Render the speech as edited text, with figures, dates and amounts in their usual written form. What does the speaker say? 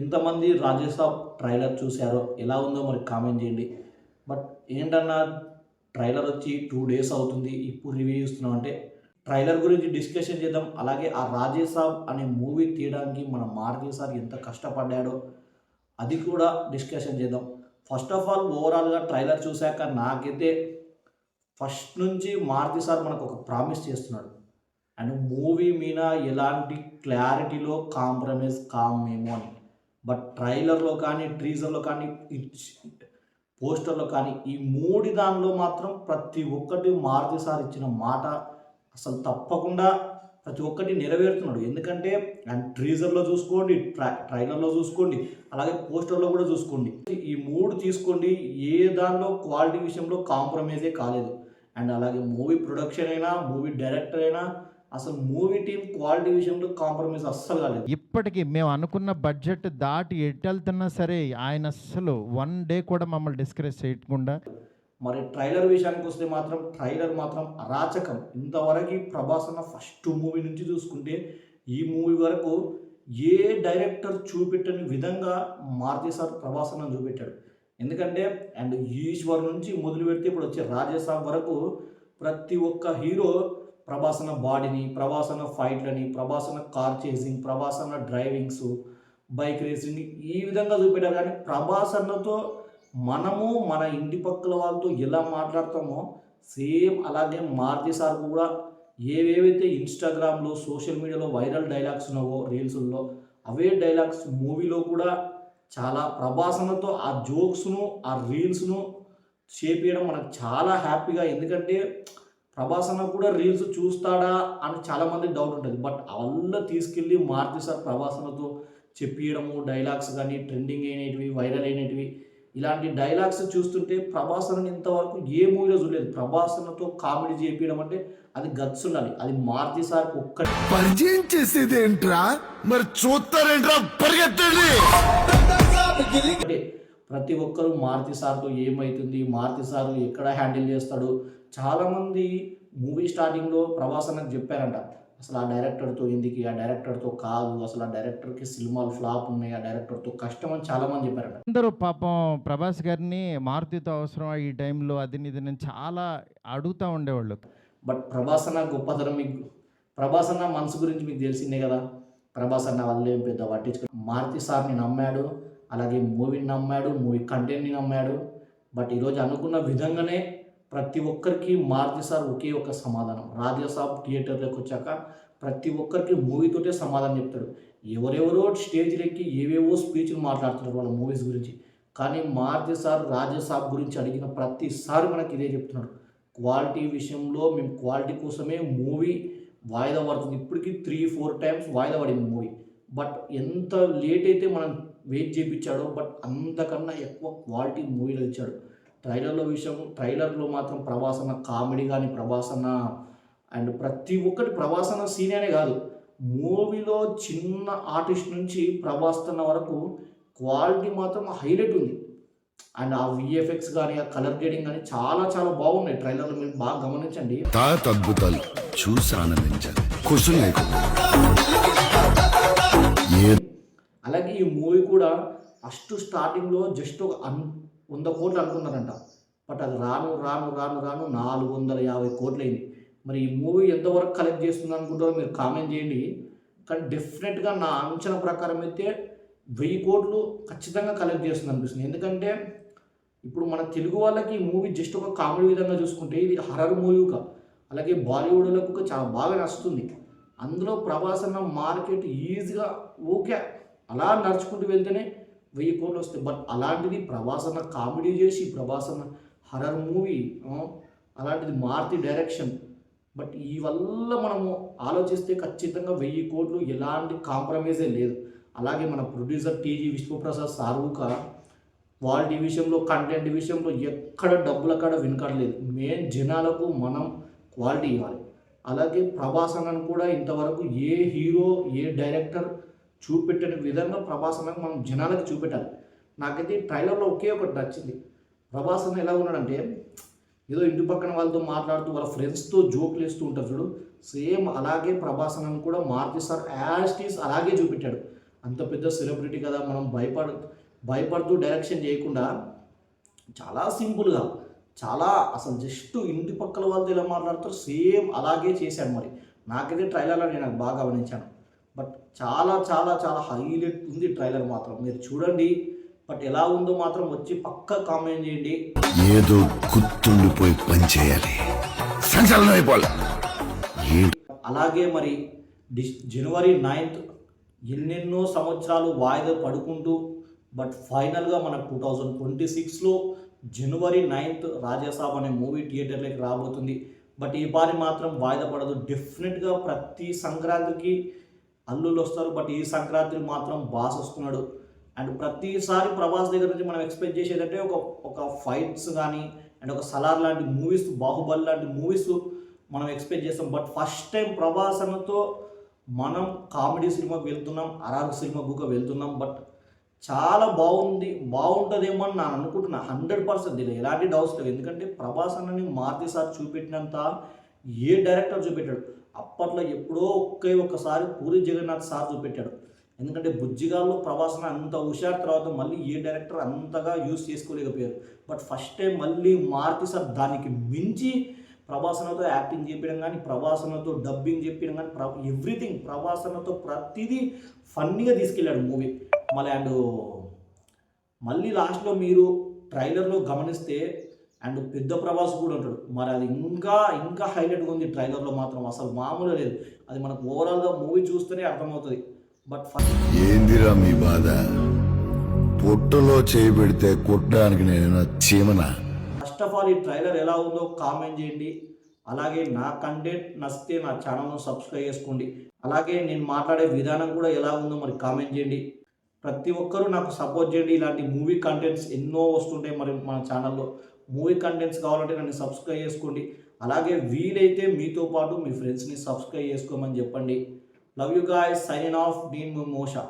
ఎంతమంది రాజేసాబ్ ట్రైలర్ చూశారో ఎలా ఉందో మరి కామెంట్ చేయండి. బట్ ఏంటన్నా ట్రైలర్ వచ్చి 2 డేస్ అవుతుంది, ఇప్పుడు రివ్యూ ఇస్తున్నాం అంటే ట్రైలర్ గురించి డిస్కషన్ చేద్దాం. అలాగే ఆ రాజేసాబ్ అనే మూవీ తీయడానికి మన మారుతి సార్ ఎంత కష్టపడ్డాడో అది కూడా డిస్కషన్ చేద్దాం. ఫస్ట్ ఆఫ్ ఆల్ ఓవరాల్గా ట్రైలర్ చూశాక నాకైతే ఫస్ట్ నుంచి మారుతి సార్ మనకు ఒక ప్రామిస్ చేస్తున్నాడు అండ్ మూవీ మీద ఎలాంటి క్లారిటీలో కాంప్రమైజ్ కామేమో అని. బట్ ట్రైలర్లో కానీ టీజర్లో కానీ పోస్టర్లో కానీ ఈ మూడు దానిలో మాత్రం ప్రతి ఒక్కటి మారుతి సార్ ఇచ్చిన మాట అసలు తప్పకుండా ప్రతి ఒక్కటి నెరవేరుతున్నాడు. ఎందుకంటే అండ్ టీజర్లో చూసుకోండి, ట్రైలర్లో చూసుకోండి, అలాగే పోస్టర్లో కూడా చూసుకోండి. ఈ మూడు తీసుకోండి, ఏ దానిలో క్వాలిటీ విషయంలో కాంప్రమైజే కాలేదు. అండ్ అలాగే మూవీ ప్రొడక్షన్ అయినా, మూవీ డైరెక్టర్ అయినా, అసలు మూవీ టీం క్వాలిటీ విషయంలో కాంప్రమైజ్ అస్సలు కాలేదు. ఇప్పటికీ మేము అనుకున్న బడ్జెట్ దాటి ఎట్టెళ్తున్నా సరే ఆయన అస్సలు 1 డే కూడా మమ్మల్ని డిస్కరేజ్ చేయకుండా. మరి ట్రైలర్ విషయానికి వస్తే మాత్రం ట్రైలర్ మాత్రం అరాచకం. ఇంతవరకు ప్రభాస్ అన్న ఫస్ట్ మూవీ నుంచి చూసుకుంటే ఈ మూవీ వరకు ఏ డైరెక్టర్ చూపెట్టని విధంగా మారుతి సార్ ప్రభాస్ అన్న చూపెట్టాడు. ఎందుకంటే అండ్ ఈశ్వర్ నుంచి మొదలు పెడితే ఇప్పుడు వచ్చే రాజేసాబ్ వరకు ప్రతి ఒక్క హీరో ప్రభాస్ అన్న బాడీని, ప్రభాస్ అన్న ఫైట్లని, ప్రభాస్ అన్న కార్ చేసింగ్, ప్రభాస్ అన్న డ్రైవింగ్స్, బైక్ రేసింగ్ ఈ విధంగా చూపెట్టారు. కానీ ప్రభాస్ అన్నతో మనము మన ఇంటి పక్కల వాళ్ళతో ఎలా మాట్లాడతామో సేమ్ అలాగే మారుతి సార్ కూడా ఏవేవైతే ఇన్స్టాగ్రామ్లో సోషల్ మీడియాలో వైరల్ డైలాగ్స్ ఉన్నావో రీల్స్లో అవే డైలాగ్స్ మూవీలో కూడా చాలా ప్రభాస్ అన్నతో ఆ జోక్స్ను ఆ రీల్స్ను చేపించడం మనకు చాలా హ్యాపీగా. ఎందుకంటే ప్రభాస్ అన్న కూడా రీల్స్ చూస్తాడా అని చాలామంది డౌట్ ఉంటుంది. బట్ అవల్ల తీసుకెళ్ళి మారుతి సార్ ప్రభాస్ అన్నతో చెప్పియడము, డైలాగ్స్ కానీ ట్రెండింగ్ అయినవి, వైరల్ అయినవి, ఇలాంటి డైలాగ్స్ చూస్తుంటే ప్రభాస్ అన్న ఇంతవరకు ఏ మూవీలో చూడలేదు. ప్రభాస్ అన్నతో కామెడీ చేపించడం అంటే అది గట్స్ ఉండాలి. అది మారుతి సార్ ఒక్కటి పరిచయం చేసేది ఏంట్రా, మరి చూస్తారేంట్రా, పరిగెత్తండి. ప్రతి ఒక్కరు మారుతి సార్తో ఏమవుతుంది, మారుతి సార్ ఎక్కడ హ్యాండిల్ చేస్తాడు. చాలామంది మూవీ స్టార్టింగ్లో ప్రభాస్ అన్నకు చెప్పారంట, అసలు ఆ డైరెక్టర్తో ఎందుకు, ఆ డైరెక్టర్తో కాదు, అసలు ఆ డైరెక్టర్కి సినిమాలు ఫ్లాప్ ఉన్నాయి, ఆ డైరెక్టర్తో కష్టం అని చాలామంది చెప్పారంట. అందరూ పాపం ప్రభాస్ గారిని మారుతితో అవసరం ఈ టైంలో అది ఇది నేను చాలా అడుగుతూ ఉండేవాళ్ళు. బట్ ప్రభాస్ అన్న గొప్పతనం మీకు, ప్రభాస్ అన్న మనసు గురించి మీకు తెలిసిందే కదా. ప్రభాస్ అన్న వల్ల ఏం పెద్ద పట్టించుకో, మారుతి సార్ని నమ్మాడు, అలాగే మూవీని నమ్మాడు, మూవీ కంటెంట్ని నమ్మాడు. బట్ ఈరోజు అనుకున్న విధంగానే ప్రతి ఒక్కరికి మారుతి సార్ ఒకే ఒక సమాధానం. రాజేసాబ్ థియేటర్లోకి వచ్చాక ప్రతి ఒక్కరికి మూవీతోటే సమాధానం చెప్తాడు. ఎవరెవరో స్టేజ్లు ఎక్కి ఏవేవో స్పీచ్లు మాట్లాడుతున్నారు వాళ్ళ మూవీస్ గురించి, కానీ మారుతి సార్ రాజేసాబ్ గురించి అడిగిన ప్రతిసారి మనకి ఇదే చెప్తున్నాడు. క్వాలిటీ విషయంలో మేము క్వాలిటీ కోసమే మూవీ వాయిదా పడుతుంది. ఇప్పటికీ 3-4 టైమ్స్ వాయిదా పడింది మూవీ. బట్ ఎంత లేట్ అయితే మనం వెయిట్ చేయించాడో బట్ అంతకన్నా ఎక్కువ క్వాలిటీ మూవీలో ఇచ్చాడు. ట్రైలర్లో మాత్రం ప్రభాస్ అన్న కామెడీ కానీ, ప్రభాస్ అన్న అండ్ ప్రతి ఒక్కటి ప్రభాస్ అన్న సీన్ అనే కాదు, మూవీలో చిన్న ఆర్టిస్ట్ నుంచి ప్రభాస్ అన్న వరకు క్వాలిటీ మాత్రం హైలైట్ ఉంది. అండ్ ఆ విఎఫ్ఎక్స్ కానీ, ఆ కలర్ గ్రేడింగ్ కానీ చాలా చాలా బాగున్నాయి ట్రైలర్లో. మీరు బాగా గమనించండి. అద్భుతాలు చూసి ఆనందించాలి. అలాగే ఈ మూవీ కూడా ఫస్ట్ స్టార్టింగ్లో జస్ట్ ఒక 100 కోట్లు అనుకున్నారంట. బట్ అది రాను 450 కోట్లు అయింది. మరి ఈ మూవీ ఎంతవరకు కలెక్ట్ చేస్తుంది అనుకుంటారో మీరు కామెంట్ చేయండి. కానీ డెఫినెట్గా నా అంచనా ప్రకారం అయితే 1000 కోట్లు ఖచ్చితంగా కలెక్ట్ చేస్తుంది అనిపిస్తుంది. ఎందుకంటే ఇప్పుడు మన తెలుగు వాళ్ళకి ఈ మూవీ జస్ట్ ఒక కామెడీ విధంగా చూసుకుంటే ఇది హర్రర్ మూవీగా, అలాగే బాలీవుడ్లకు చాలా బాగా నచ్చుతుంది. అందులో ప్రభాస్ అన్న మార్కెట్ ఈజీగా ఓకే అలా నడుచుకుంటూ వెళ్తేనే 1000 కోట్లు వస్తాయి. బట్ అలాంటిది ప్రభాస్ అన్న కామెడీ చేసి, ప్రభాస్ అన్న హర్రర్ మూవీ, అలాంటిది మారుతి డైరెక్షన్. బట్ ఈ వల్ల మనము ఆలోచిస్తే ఖచ్చితంగా 1000 కోట్లు ఎలాంటి కాంప్రమైజే లేదు. అలాగే మన ప్రొడ్యూసర్ టీజీ విశ్వప్రసాద్ సార్వుక క్వాలిటీ విషయంలో, కంటెంట్ విషయంలో ఎక్కడ డబ్బుల కాడ వెనుకడలేదు. మెయిన్ జనాలకు మనం క్వాలిటీ ఇవ్వాలి. అలాగే ప్రభాస్ అన్నను కూడా ఇంతవరకు ఏ హీరో, ఏ డైరెక్టర్ చూపెట్టిన విధంగా ప్రభాస్ అన్నకు మనం జనాలకు చూపెట్టాలి. నాకైతే ట్రైలర్లో ఒకే ఒకటి నచ్చింది. ప్రభాస్ అన్న ఎలా ఉన్నాడంటే ఏదో ఇంటి పక్కన వాళ్ళతో మాట్లాడుతూ వాళ్ళ ఫ్రెండ్స్తో జోకులు వేస్తూ ఉంటారు చూడు, సేమ్ అలాగే ప్రభాస్ అన్నను కూడా Maruthi sir as it is అలాగే చూపెట్టాడు. అంత పెద్ద సెలబ్రిటీ కదా, మనం భయపడుతూ డైరెక్షన్ చేయకుండా చాలా సింపుల్గా, చాలా అసలు జస్ట్ ఇంటి పక్కల వాళ్ళతో ఎలా మాట్లాడతారు సేమ్ అలాగే చేశాడు. మరి నాకైతే ట్రైలర్లో నేను అది బాగా గమనించాను. బట్ చాలా చాలా చాలా హైలైట్ ఉంది ట్రైలర్ మాత్రం, మీరు చూడండి. బట్ ఎలా ఉందో మాత్రం వచ్చి పక్కా కామెంట్ చేయండి. ఏదో గుర్తుండిపోయి పని చేయాలి, సంచలనం అయిపోవాలి. అలాగే మరి జనవరి 9th ఎన్నెన్నో సంవత్సరాలు వాయిదా పడుకుంటూ బట్ ఫైనల్గా మనకు 2026లో జనవరి 9th రాజాసాబ్ అనే మూవీ థియేటర్లోకి రాబోతుంది. బట్ ఈ బారి మాత్రం వాయిదా పడదు. డెఫినెట్గా ప్రతి సంక్రాంతికి అల్లుళ్ళు వస్తారు, బట్ ఈ సంక్రాంతికి మాత్రం బాస్ వస్తున్నాడు. అండ్ ప్రతిసారి ప్రభాస్ దగ్గర నుంచి మనం ఎక్స్పెక్ట్ చేసేదంటే ఒక ఫైట్స్ కానీ అండ్ ఒక సలార్ లాంటి మూవీస్, బాహుబలి లాంటి మూవీస్ మనం ఎక్స్పెక్ట్ చేస్తాం. బట్ ఫస్ట్ టైం ప్రభాస్ అన్నతో మనం కామెడీ సినిమాకి వెళ్తున్నాం, అరారు సినిమాకు కూడా వెళ్తున్నాం. బట్ చాలా బాగుంటుందేమో అని నేను అనుకుంటున్నా. 100% దీనిలో ఎలాంటి డౌట్స్ లేవు. ఎందుకంటే ప్రభాస్ అన్నని మారుతి సార్ చూపెట్టినంత ఏ డైరెక్టర్ చూపెట్టాడు. అప్పట్లో ఎప్పుడో ఒక్కసారి పూరి జగన్నాథ్ సార్ చూపెట్టాడు. ఎందుకంటే బుజ్జిగాల్లో ప్రభాస్ అన్న అంత హుషారు తర్వాత మళ్ళీ ఏ డైరెక్టర్ అంతగా యూస్ చేసుకోలేకపోయారు. బట్ ఫస్ట్ టైం మళ్ళీ మారుతి సార్ దానికి మించి ప్రభాసనతో యాక్టింగ్ చెప్పడం కానీ, ప్రభాసనతో డబ్బింగ్ చెప్పడం కానీ, ఎవ్రీథింగ్ ప్రభాసనతో ప్రతిదీ ఫన్నీగా తీసుకెళ్ళాడు మూవీ. మళ్ళీ లాస్ట్లో మీరు ట్రైలర్లో గమనిస్తే అండ్ పెద్ద ప్రభాస్ కూడా ఉంటాడు. మరి అది ఇంకా హైలైట్గా ఉంది ట్రైలర్లో మాత్రం, అసలు మామూలుగా లేదు. అది మనకు ఓవరాల్గా మూవీ చూస్తేనే అర్థమవుతుంది. బట్ ఏందిరా మీ బాధ? పొట్టులో చేయబెడితే కొట్టడానికి నేను చీమనా? ఫస్ట్ ఆఫ్ ఆల్ ఈ ట్రైలర్ ఎలా ఉందో కామెంట్ చేయండి. అలాగే నా కంటెంట్ నచ్చితే నా ఛానల్ను సబ్స్క్రైబ్ చేసుకోండి. అలాగే నేను మాట్లాడే విధానం కూడా ఎలా ఉందో మరి కామెంట్ చేయండి. ప్రతి ఒక్కరూ నాకు సపోర్ట్ చేయండి. ఇలాంటి మూవీ కంటెంట్స్ ఎన్నో వస్తుంటాయి మరి మన ఛానల్లో. మూవీ కంటెంట్స్ కావాలంటే నన్ను సబ్స్క్రైబ్ చేసుకోండి. అలాగే వీలైతే మీతో పాటు మీ ఫ్రెండ్స్ని సబ్స్క్రైబ్ చేసుకోమని చెప్పండి. Love you guys, signing off, నేను మోషా.